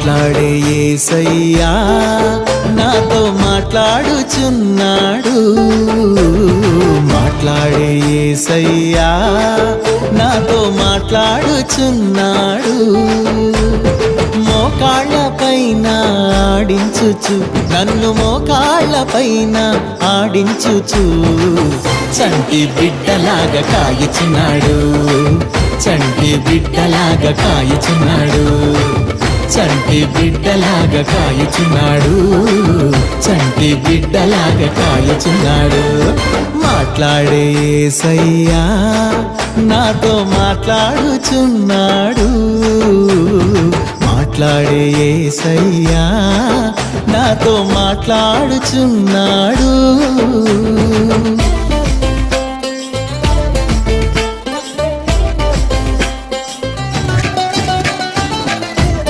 మాట్లాడే యేసయ్యా నాతో మాట్లాడుచున్నాడు. మాట్లాడే యేసయ్యా నాతో మాట్లాడుచున్నాడు. మోకాళ్ళపైన ఆడించుచు నన్ను మోకాళ్ళపైన ఆడించుచు చంటి బిడ్డలాగా కాయుచున్నాడు. చంటి బిడ్డలాగా కాయుచున్నాడు. చంటి బిడ్డలాగా కాయుచున్నాడు. చంటి బిడ్డలాగా కాయుచున్నాడు. మాట్లాడే యేసయ్యా నాతో మాట్లాడుచున్నాడు. మాట్లాడే యేసయ్యా నాతో మాట్లాడుచున్నాడు.